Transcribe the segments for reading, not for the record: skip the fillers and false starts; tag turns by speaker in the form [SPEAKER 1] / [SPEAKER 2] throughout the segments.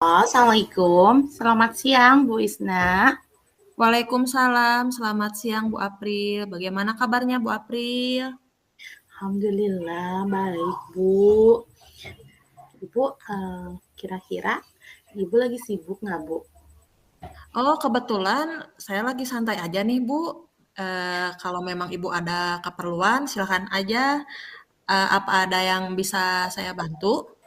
[SPEAKER 1] Halo, Assalamualaikum. Selamat siang, Bu Isna.
[SPEAKER 2] Waalaikumsalam, selamat siang Bu April. Bagaimana kabarnya Bu April?
[SPEAKER 1] Alhamdulillah, baik, Bu. Ibu, kira-kira Ibu lagi sibuk nggak, Bu?
[SPEAKER 2] Oh, kebetulan saya lagi santai aja nih Bu. Kalau memang Ibu ada keperluan, silakan aja. Apa ada yang bisa saya bantu?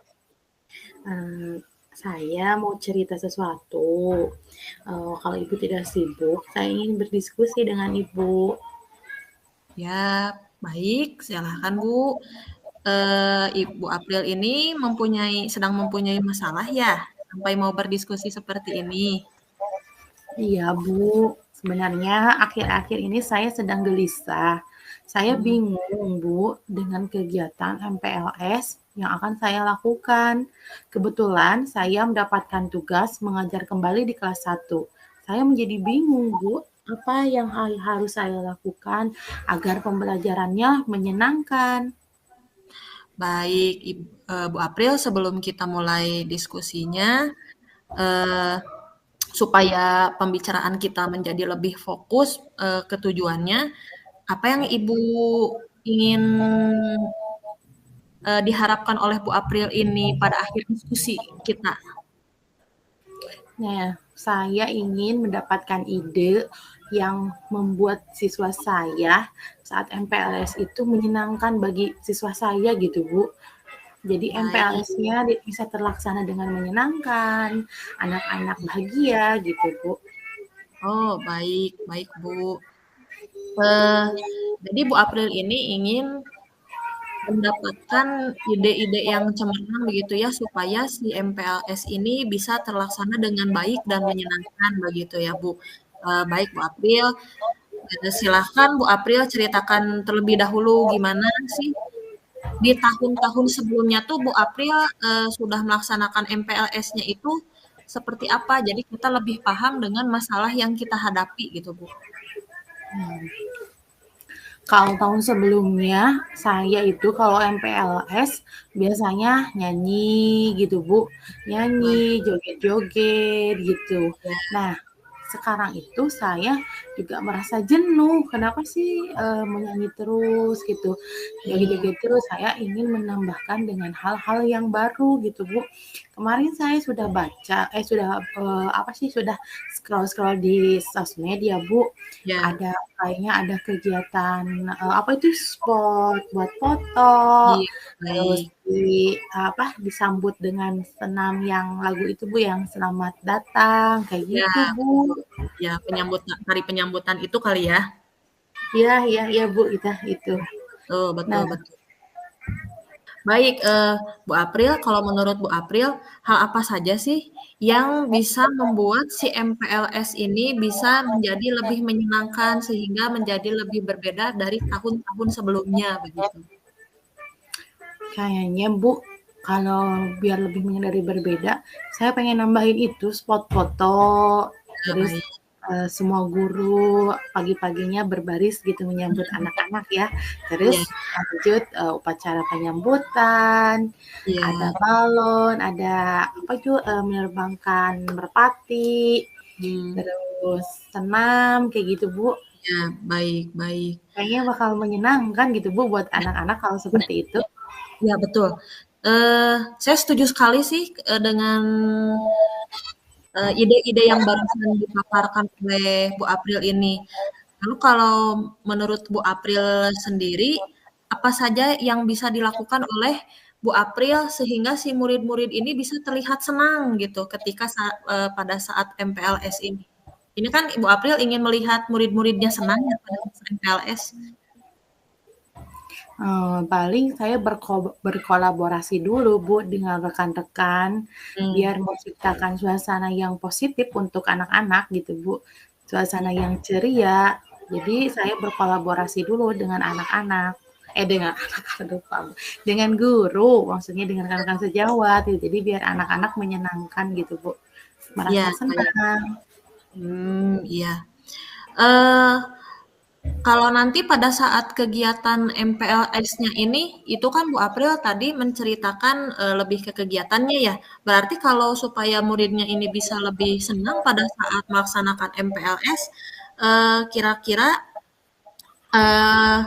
[SPEAKER 1] Eh, saya mau cerita sesuatu. Kalau Ibu tidak sibuk, saya ingin berdiskusi dengan Ibu.
[SPEAKER 2] Ya, baik, silakan Bu. Ibu April ini sedang mempunyai masalah ya, sampai mau berdiskusi seperti ini.
[SPEAKER 1] Iya, Bu. Sebenarnya akhir-akhir ini saya sedang gelisah. Saya
[SPEAKER 2] Hmm.
[SPEAKER 1] bingung, Bu, dengan kegiatan MPLS yang akan saya lakukan. Kebetulan saya mendapatkan tugas mengajar kembali di kelas 1. Saya menjadi bingung, Bu, apa yang harus saya lakukan agar pembelajarannya menyenangkan.
[SPEAKER 2] Baik, Bu April, sebelum kita mulai diskusinya, eee, supaya pembicaraan kita menjadi lebih fokus, ke tujuannya, apa yang Ibu ingin, diharapkan oleh Bu April ini pada akhir diskusi kita?
[SPEAKER 1] Nah, saya ingin mendapatkan ide yang membuat siswa saya saat MPLS itu menyenangkan bagi siswa saya gitu, Bu. Jadi
[SPEAKER 2] Baik.
[SPEAKER 1] MPLS-nya bisa terlaksana dengan menyenangkan, anak-anak bahagia gitu, Bu.
[SPEAKER 2] Oh, baik baik, Bu. Eee, jadi Bu April ini ingin mendapatkan ide-ide yang cemerlang begitu ya, supaya si MPLS ini bisa terlaksana dengan baik dan menyenangkan begitu ya, Bu. Baik Bu April, silahkan Bu April ceritakan terlebih dahulu gimana sih di tahun-tahun sebelumnya tuh Bu April, sudah melaksanakan MPLS-nya itu seperti apa? Jadi kita lebih paham dengan masalah yang kita hadapi gitu, Bu.
[SPEAKER 1] Kalau tahun sebelumnya, saya itu kalau MPLS biasanya nyanyi gitu, Bu.
[SPEAKER 2] Baik,
[SPEAKER 1] Nyanyi, joget-joget gitu.
[SPEAKER 2] ya,
[SPEAKER 1] Nah, sekarang itu saya juga merasa jenuh. Kenapa sih menyanyi terus gitu,
[SPEAKER 2] mhm,
[SPEAKER 1] joget-joget terus? Saya ingin menambahkan dengan hal-hal yang baru gitu, Bu. Kemarin saya sudah baca, sudah apa sih? Sudah scroll-scroll di sosmed ya, Bu.
[SPEAKER 2] ya,
[SPEAKER 1] Ada kayaknya ada kegiatan, apa itu, spot buat foto,
[SPEAKER 2] iya,
[SPEAKER 1] terus
[SPEAKER 2] baik.
[SPEAKER 1] disambut dengan senam yang lagu itu, Bu, yang Selamat Datang, kayak
[SPEAKER 2] Ya,
[SPEAKER 1] gitu, Bu.
[SPEAKER 2] betul. Ya, tari penyambutan itu kali ya?
[SPEAKER 1] Iya iya iya, Bu, itu.
[SPEAKER 2] Betul
[SPEAKER 1] Nah,
[SPEAKER 2] betul betul. Baik, Bu April, kalau menurut Bu April, hal apa saja sih yang bisa membuat si MPLS ini bisa menjadi lebih menyenangkan sehingga menjadi lebih berbeda dari tahun-tahun sebelumnya begitu?
[SPEAKER 1] kayaknya, Bu, kalau biar lebih menghindari berbeda, saya pengen nambahin itu spot foto,
[SPEAKER 2] Ya,
[SPEAKER 1] terus,
[SPEAKER 2] baik.
[SPEAKER 1] semua guru pagi-paginya berbaris gitu menyambut anak-anak ya. Terus
[SPEAKER 2] Iya
[SPEAKER 1] lanjut, upacara penyambutan, ada
[SPEAKER 2] iya,
[SPEAKER 1] balon, ada apa itu, menerbangkan merpati,
[SPEAKER 2] mmm,
[SPEAKER 1] terus senam, kayak gitu, Bu.
[SPEAKER 2] iya, baik baik.
[SPEAKER 1] Kayaknya bakal menyenangkan gitu, Bu, buat anak-anak kalau
[SPEAKER 2] Iya
[SPEAKER 1] seperti itu.
[SPEAKER 2] iya, betul. Saya setuju sekali sih, dengan ide-ide yang barusan dipaparkan oleh Bu April ini. Lalu kalau menurut Bu April sendiri, apa saja yang bisa dilakukan oleh Bu April sehingga si murid-murid ini bisa terlihat senang gitu ketika pada saat MPLS ini? Ini kan Ibu April ingin melihat murid-muridnya senang ya pada masa MPLS.
[SPEAKER 1] Paling saya berkolaborasi dulu, Bu, dengan rekan-rekan,
[SPEAKER 2] Mmm,
[SPEAKER 1] biar menciptakan suasana yang positif untuk anak-anak gitu, Bu, suasana yang ceria. Jadi saya berkolaborasi dulu dengan anak-anak, dengan anak-anak, aduh lupa, dengan guru, maksudnya dengan rekan-rekan sejawat gitu. Jadi biar anak-anak menyenangkan gitu, Bu,
[SPEAKER 2] iya
[SPEAKER 1] merasa
[SPEAKER 2] baik.
[SPEAKER 1] senang.
[SPEAKER 2] Iya. Eee Kalau nanti pada saat kegiatan MPLS-nya ini, itu kan Bu April tadi menceritakan lebih ke kegiatannya ya. Berarti kalau supaya muridnya ini bisa lebih senang pada saat melaksanakan MPLS, kira-kira eh,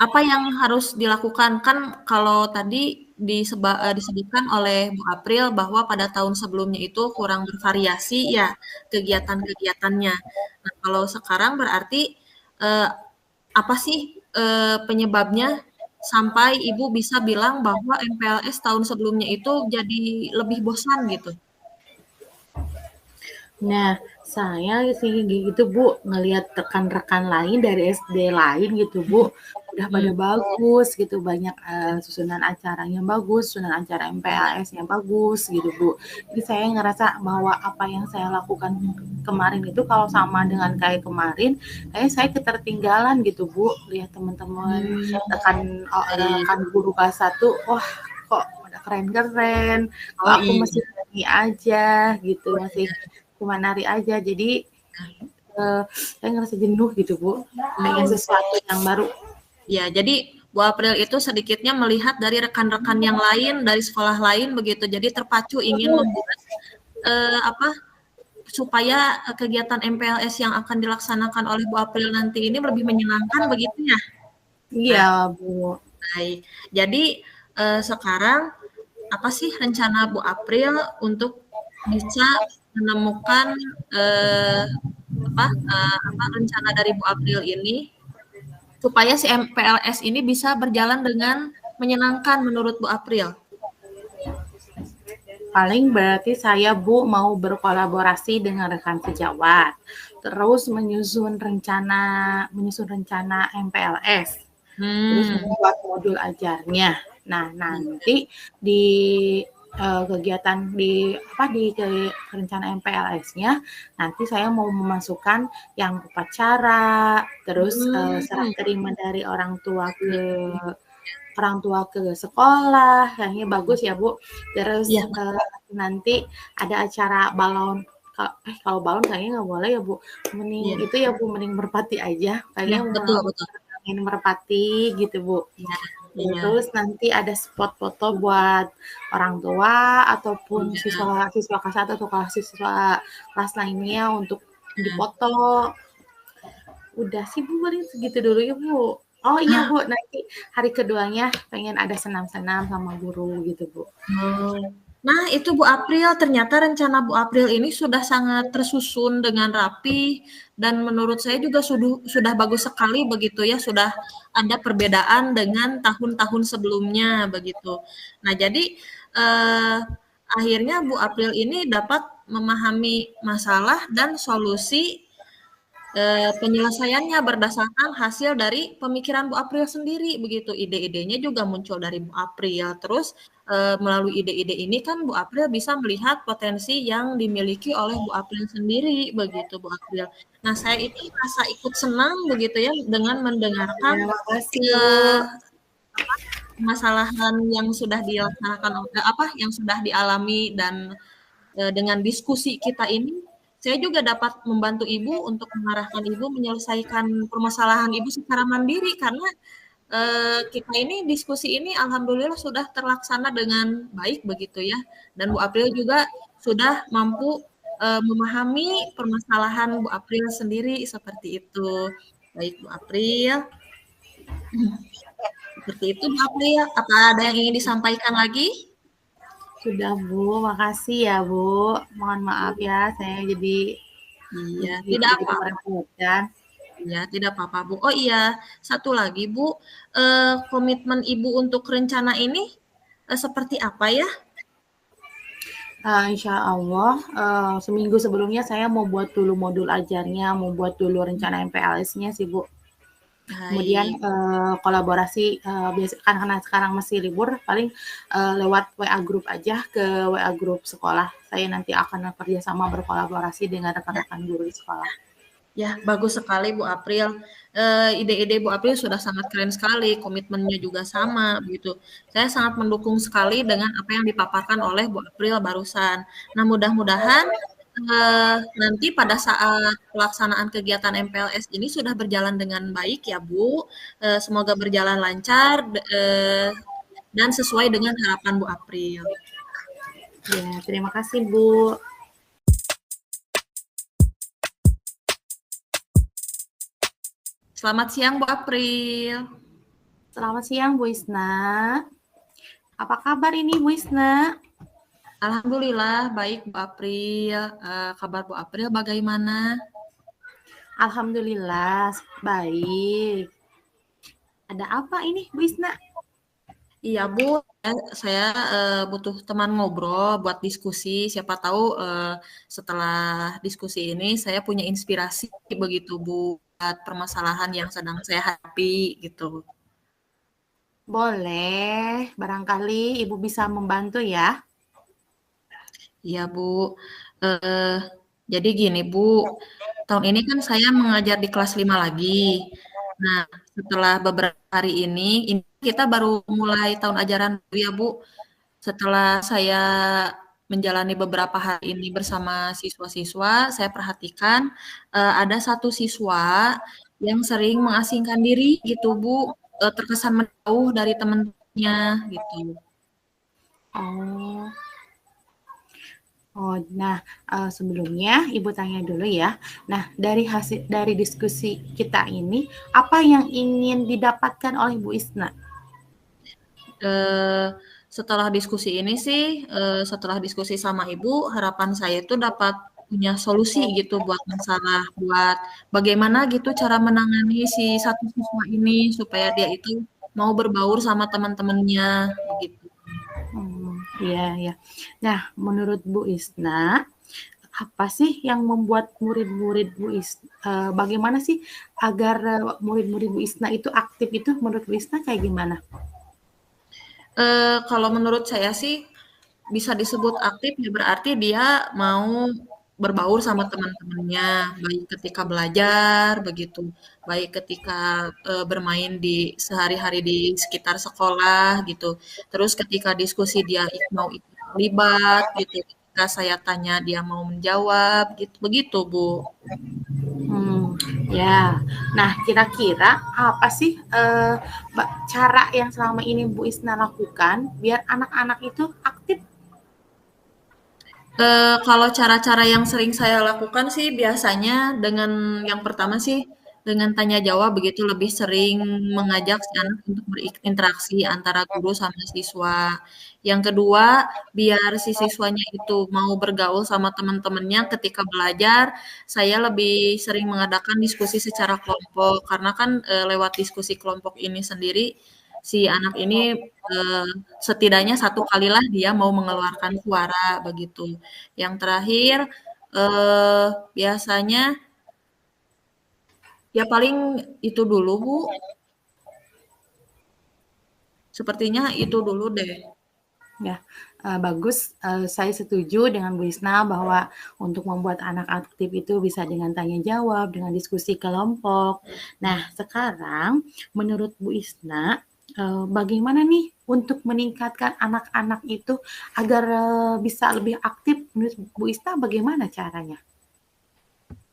[SPEAKER 2] apa yang harus dilakukan? Kan kalau tadi disebutkan oleh Bu April bahwa pada tahun sebelumnya itu kurang bervariasi ya kegiatan-kegiatannya. Nah, kalau sekarang berarti eh, apa sih penyebabnya sampai Ibu bisa bilang bahwa MPLS tahun sebelumnya itu jadi lebih bosan gitu?
[SPEAKER 1] Nah, saya sih gitu Bu, ngelihat rekan-rekan lain dari SD lain gitu Bu, udah pada
[SPEAKER 2] Hmm,
[SPEAKER 1] bagus gitu, banyak susunan acaranya bagus, susunan acara MPLS yang bagus gitu Bu. Jadi saya ngerasa bahwa apa yang saya lakukan kemarin itu kalau sama dengan kayak kemarin, kayak saya ketertinggalan gitu Bu, lihat teman-teman rekan
[SPEAKER 2] baik.
[SPEAKER 1] rekan guru kelas 1, wah kok udah keren-keren, kok
[SPEAKER 2] Oh
[SPEAKER 1] aku
[SPEAKER 2] iya,
[SPEAKER 1] masih gini aja gitu,
[SPEAKER 2] oh
[SPEAKER 1] masih
[SPEAKER 2] iya.
[SPEAKER 1] cuma nari aja. Jadi saya ngerasa jenuh gitu Bu, pengen sesuatu yang baru.
[SPEAKER 2] Ya, jadi Bu April itu sedikitnya melihat dari rekan-rekan yang lain, dari sekolah lain begitu. Jadi terpacu ingin membuat apa supaya kegiatan MPLS yang akan dilaksanakan oleh Bu April nanti ini lebih menyenangkan begitu ya. Nah,
[SPEAKER 1] Iya Bu.
[SPEAKER 2] baik. Jadi sekarang apa sih rencana Bu April untuk bisa menemukan eh, apa rencana dari Bu April ini supaya si MPLS ini bisa berjalan dengan menyenangkan menurut Bu April?
[SPEAKER 1] Paling berarti saya Bu mau berkolaborasi dengan rekan sejawat, terus menyusun rencana MPLS, terus
[SPEAKER 2] Hmm,
[SPEAKER 1] membuat modul ajarnya. Nah, nanti di kegiatan di apa di rencana MPLS-nya nanti saya mau memasukkan yang upacara, terus serah
[SPEAKER 2] hmm,
[SPEAKER 1] terima dari orang tua ke sekolah, kayaknya bagus ya Bu.
[SPEAKER 2] iya,
[SPEAKER 1] Terus nanti ada acara balon, kalau balon kayaknya nggak boleh ya Bu.
[SPEAKER 2] iya,
[SPEAKER 1] Mending itu ya Bu, mending merpati aja.
[SPEAKER 2] iya,
[SPEAKER 1] Kayaknya
[SPEAKER 2] betul, betul.
[SPEAKER 1] ingin merpati gitu Bu.
[SPEAKER 2] Iya, iya,
[SPEAKER 1] Terus nanti ada spot foto buat orang tua ataupun
[SPEAKER 2] iya,
[SPEAKER 1] siswa kelas 1 atau siswa kelas lainnya untuk dipoto. Udah sih Bu, paling segitu dulu ya Bu. Oh iya Bu, nanti hari keduanya pengen ada senam-senam sama guru gitu Bu.
[SPEAKER 2] oh. Nah, itu Bu April, ternyata rencana Bu April ini sudah sangat tersusun dengan rapi dan menurut saya juga sudah bagus sekali begitu ya, sudah ada perbedaan dengan tahun-tahun sebelumnya begitu. Nah, jadi eh, akhirnya Bu April ini dapat memahami masalah dan solusi penyelesaiannya berdasarkan hasil dari pemikiran Bu April sendiri begitu. Ide-idenya juga muncul dari Bu April. Terus melalui ide-ide ini kan Bu April bisa melihat potensi yang dimiliki oleh Bu April sendiri begitu Bu April. Nah, saya ini merasa ikut senang begitu ya dengan mendengarkan
[SPEAKER 1] Ya, makasih Bu.
[SPEAKER 2] eh, permasalahan yang sudah dilaksanakan apa yang sudah dialami dan dengan diskusi kita ini, saya juga dapat membantu Ibu untuk mengarahkan Ibu menyelesaikan permasalahan Ibu secara mandiri karena kita ini diskusi ini alhamdulillah sudah terlaksana dengan baik begitu ya. Dan Bu April juga sudah mampu memahami permasalahan Bu April sendiri seperti itu. Baik Bu April, seperti itu Bu April. Apa ada yang ingin disampaikan lagi?
[SPEAKER 1] Sudah Bu, makasih ya Bu. Mohon maaf ya, saya jadi
[SPEAKER 2] Iya, tidak
[SPEAKER 1] sedikit
[SPEAKER 2] apa-apa.
[SPEAKER 1] merepotkan.
[SPEAKER 2] Ya, tidak apa-apa, Bu. Oh iya, satu lagi, Bu. Komitmen Ibu untuk rencana ini seperti apa ya?
[SPEAKER 1] Insya Allah seminggu sebelumnya saya mau buat dulu modul ajarnya, mau buat dulu rencana MPLS-nya sih Bu. Kemudian
[SPEAKER 2] Baik.
[SPEAKER 1] kolaborasi biasa kan karena sekarang masih libur, paling lewat WA grup aja ke WA grup sekolah. Saya nanti akan kerjasama berkolaborasi dengan
[SPEAKER 2] Ya,
[SPEAKER 1] rekan-rekan guru di sekolah.
[SPEAKER 2] ya, bagus sekali Bu April. Ide-ide Bu April sudah sangat keren sekali, komitmennya juga sama, begitu. Saya sangat mendukung sekali dengan apa yang dipaparkan oleh Bu April barusan. Nah, mudah-mudahan Nanti pada saat pelaksanaan kegiatan MPLS ini sudah berjalan dengan baik ya, Bu. Semoga berjalan lancar, dan sesuai dengan harapan Bu April.
[SPEAKER 1] Ya, terima kasih Bu.
[SPEAKER 2] Selamat siang Bu April.
[SPEAKER 1] Selamat siang Bu Isna. Apa kabar ini Bu Isna?
[SPEAKER 2] Alhamdulillah baik Bu April. Kabar Bu April bagaimana?
[SPEAKER 1] Alhamdulillah baik. Ada apa ini Bu Isna?
[SPEAKER 2] Iya Bu, saya butuh teman ngobrol buat diskusi. Siapa tahu setelah diskusi ini saya punya inspirasi begitu Bu buat permasalahan yang sedang saya hadapi gitu.
[SPEAKER 1] Boleh, barangkali Ibu bisa membantu ya.
[SPEAKER 2] Iya Bu. Eh, jadi gini Bu, tahun ini kan saya mengajar di kelas 5 lagi. Nah, setelah beberapa hari ini kita baru mulai tahun ajaran baru ya Bu. Setelah saya menjalani beberapa hari ini bersama siswa-siswa, saya perhatikan ada satu siswa yang sering mengasingkan diri gitu Bu, terkesan menjauh dari teman-temannya gitu.
[SPEAKER 1] Oh, nah, sebelumnya Ibu tanya dulu ya. Nah, dari diskusi kita ini, apa yang ingin didapatkan oleh Bu Isna?
[SPEAKER 2] Eee, setelah diskusi ini sih, setelah diskusi sama Ibu, harapan saya itu dapat punya solusi gitu buat masalah, buat bagaimana gitu cara menangani si satu siswa ini supaya dia itu mau berbaur sama teman-temannya, begitu.
[SPEAKER 1] Iya, ya. Nah, menurut Bu Isna, apa sih yang membuat murid-murid bagaimana sih agar murid-murid Bu Isna itu aktif itu menurut Bu Isna kayak gimana?
[SPEAKER 2] Kalau menurut saya sih bisa disebut aktif ya berarti dia mau berbaur sama teman-temannya, baik ketika belajar begitu, baik ketika bermain di sehari-hari di sekitar sekolah gitu. Terus ketika diskusi dia mau ikut terlibat gitu, ketika saya tanya dia mau menjawab gitu, begitu Bu.
[SPEAKER 1] Ya. Nah, kira-kira apa sih cara yang selama ini Bu Isna lakukan biar anak-anak itu aktif?
[SPEAKER 2] Kalau cara-cara yang sering saya lakukan sih biasanya dengan yang pertama sih, dengan tanya jawab begitu lebih sering mengajak si anak untuk berinteraksi antara guru sama siswa. Yang kedua, biar si siswanya itu mau bergaul sama teman-temannya ketika belajar, saya lebih sering mengadakan diskusi secara kelompok. Karena kan, lewat diskusi kelompok ini sendiri, si anak ini, eee, setidaknya satu kalilah dia mau mengeluarkan suara, begitu. Yang terakhir, eee, biasanya ya paling itu dulu, Bu. Sepertinya itu dulu deh.
[SPEAKER 1] Ya, bagus. Saya setuju dengan Bu Isna bahwa untuk membuat anak aktif itu bisa dengan tanya jawab, dengan diskusi kelompok. Nah, sekarang menurut Bu Isna, bagaimana nih untuk meningkatkan anak-anak itu agar bisa lebih aktif? Menurut Bu Isna, bagaimana caranya?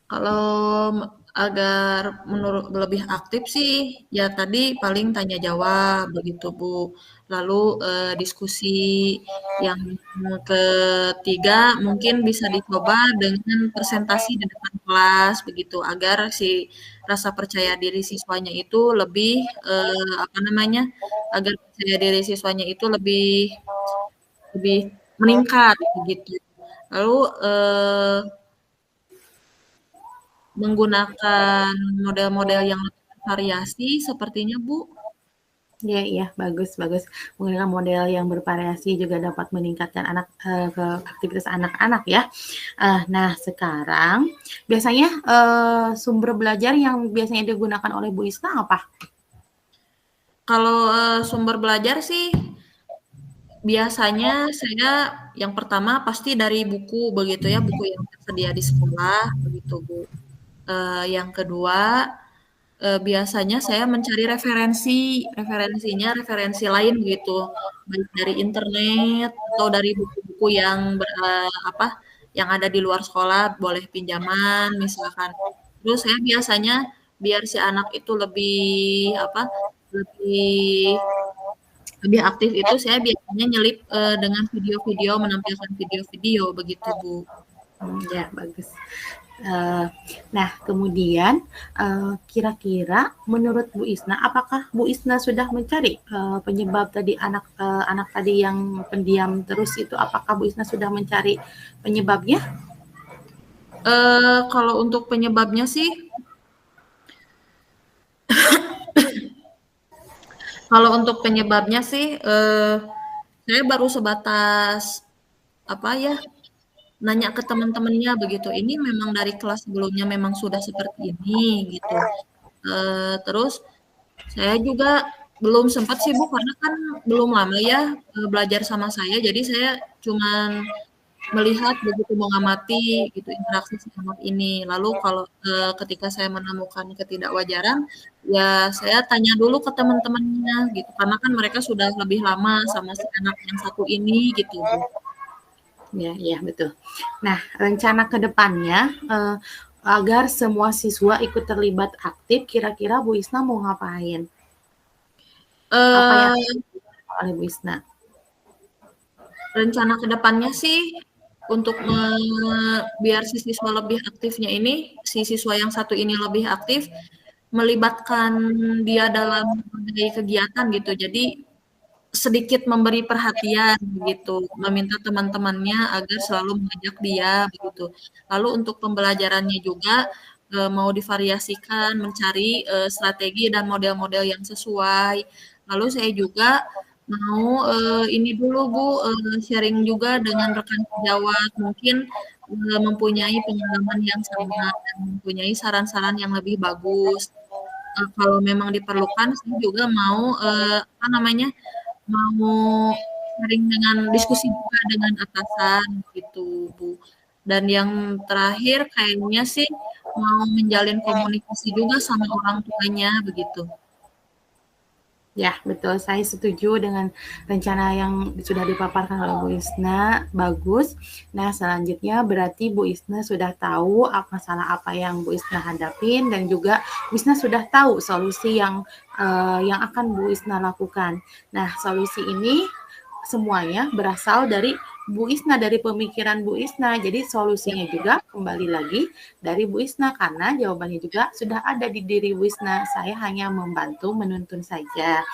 [SPEAKER 2] Kalau agar menurut lebih aktif sih, ya tadi paling tanya jawab begitu, Bu. Lalu diskusi yang ketiga mungkin bisa dicoba dengan presentasi di depan kelas begitu, agar si rasa percaya diri siswanya itu lebih apa namanya? Agar percaya diri siswanya itu lebih lebih meningkat begitu. Lalu menggunakan model-model yang lebih bervariasi sepertinya, Bu.
[SPEAKER 1] Iya, iya, bagus, bagus. Menggunakan model yang bervariasi juga dapat meningkatkan ke aktivitas anak-anak ya. Nah, sekarang biasanya sumber belajar yang biasanya digunakan oleh Bu Isna apa?
[SPEAKER 2] Kalau sumber belajar sih biasanya saya yang pertama pasti dari buku begitu ya, buku yang tersedia di sekolah begitu, Bu. Yang kedua, biasanya saya mencari referensinya referensi lain gitu, baik dari internet atau dari buku-buku yang apa, yang ada di luar sekolah, boleh pinjaman misalkan. Terus saya biasanya biar si anak itu lebih apa, lebih lebih aktif itu saya biasanya nyelip, dengan video-video, menampilkan video-video begitu, Bu.
[SPEAKER 1] Ya, bagus. Eee, nah, kemudian, kira-kira menurut Bu Isna, apakah Bu Isna sudah mencari, penyebab tadi anak tadi yang pendiam terus itu, apakah Bu Isna sudah mencari penyebabnya?
[SPEAKER 2] Kalau untuk penyebabnya sih, kalau untuk penyebabnya sih, saya baru sebatas apa ya, nanya ke teman-temannya begitu, "Ini memang dari kelas sebelumnya memang sudah seperti ini?" Gitu. Terus saya juga belum sempat sih Bu, karena kan belum lama ya, belajar sama saya, jadi saya cuman melihat begitu, mengamati gitu interaksi si anak ini. Lalu kalau, ketika saya menemukan ketidakwajaran, ya saya tanya dulu ke teman-temannya gitu, karena kan mereka sudah lebih lama sama si anak yang satu ini gitu, Bu.
[SPEAKER 1] Ya, iya, betul. Nah, rencana ke depannya, agar semua siswa ikut terlibat aktif, kira-kira Bu Isna mau ngapain? Apa yang
[SPEAKER 2] Eee,
[SPEAKER 1] oleh Bu Isna?
[SPEAKER 2] Rencana ke depannya sih untuk biar si siswa lebih aktifnya ini, si siswa yang satu ini lebih aktif, melibatkan dia dalam berbagai kegiatan gitu. Jadi sedikit memberi perhatian begitu, meminta teman-temannya agar selalu mengajak dia begitu. Lalu untuk pembelajarannya juga mau divariasikan, mencari strategi dan model-model yang sesuai. Lalu saya juga mau ini dulu Bu, sharing juga dengan rekan sejawat, mungkin mempunyai pengalaman yang sama dan mempunyai saran-saran yang lebih bagus. Kalau memang diperlukan, saya juga mau apa namanya, mau sharing dengan diskusi juga dengan atasan gitu, Bu. Dan yang terakhir kayaknya sih mau menjalin komunikasi juga sama orang tuanya begitu.
[SPEAKER 1] Ya, betul. Saya setuju dengan rencana yang sudah dipaparkan oleh Bu Isna. Bagus. Nah, selanjutnya berarti Bu Isna sudah tahu masalah apa yang Bu Isna hadapin dan juga Bu Isna sudah tahu solusi yang akan Bu Isna lakukan. Nah, solusi ini semuanya berasal dari Bu Isna, dari pemikiran Bu Isna. Jadi solusinya juga kembali lagi dari Bu Isna karena jawabannya juga sudah ada di diri Bu Isna. Saya hanya membantu menuntun saja.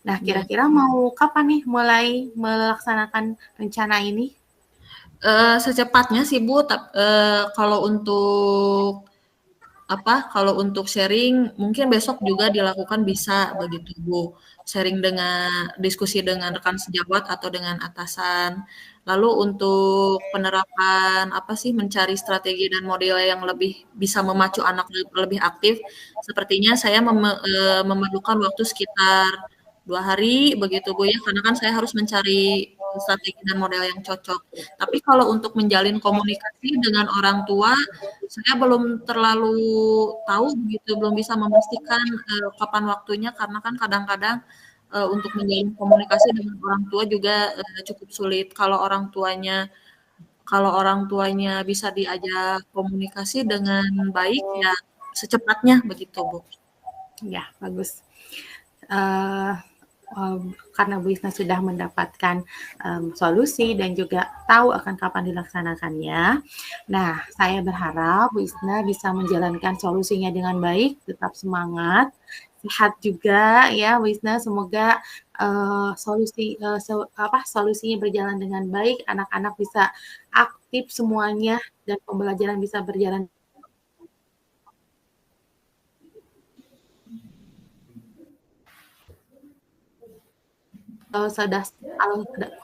[SPEAKER 1] Nah,
[SPEAKER 2] Ya.
[SPEAKER 1] kira-kira mau kapan nih mulai melaksanakan rencana ini?
[SPEAKER 2] Secepatnya sih Bu, kalau untuk apa, kalau untuk sharing mungkin besok juga dilakukan bisa begitu, Bu. Sharing dengan diskusi dengan rekan sejawat atau dengan atasan. Lalu untuk penerapan apa sih, mencari strategi dan model yang lebih bisa memacu anak lebih aktif, sepertinya saya memerlukan waktu sekitar 2 hari begitu, Bu, ya, karena kan saya harus mencari strategi dan model yang cocok. Tapi kalau untuk menjalin komunikasi dengan orang tua, saya belum terlalu tahu begitu, belum bisa memastikan, kapan waktunya karena kan kadang-kadang, untuk menjalin komunikasi dengan orang tua juga, cukup sulit. Kalau orang tuanya bisa diajak komunikasi dengan baik, ya secepatnya begitu, Bu.
[SPEAKER 1] Ya, bagus. Uh, karena Bu Isna sudah mendapatkan solusi dan juga tahu akan kapan dilaksanakannya. Nah, saya berharap Bu Isna bisa menjalankan solusinya dengan baik, tetap semangat, sehat juga ya Bu Isna. Semoga solusinya berjalan dengan baik, anak-anak bisa aktif semuanya dan pembelajaran bisa berjalan.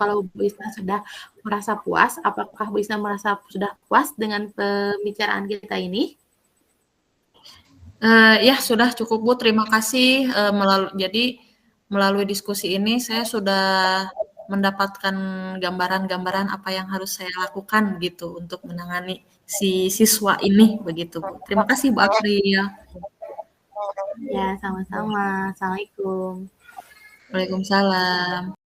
[SPEAKER 1] Kalau Bu Isna sudah merasa puas, apakah Bu Isna merasa sudah puas dengan pembicaraan kita ini?
[SPEAKER 2] Ya sudah cukup Bu, terima kasih, jadi melalui diskusi ini saya sudah mendapatkan gambaran-gambaran apa yang harus saya lakukan gitu untuk menangani si siswa ini begitu Bu. Terima kasih Bu April.
[SPEAKER 1] Ya, sama-sama. Assalamualaikum.
[SPEAKER 2] Waalaikumsalam.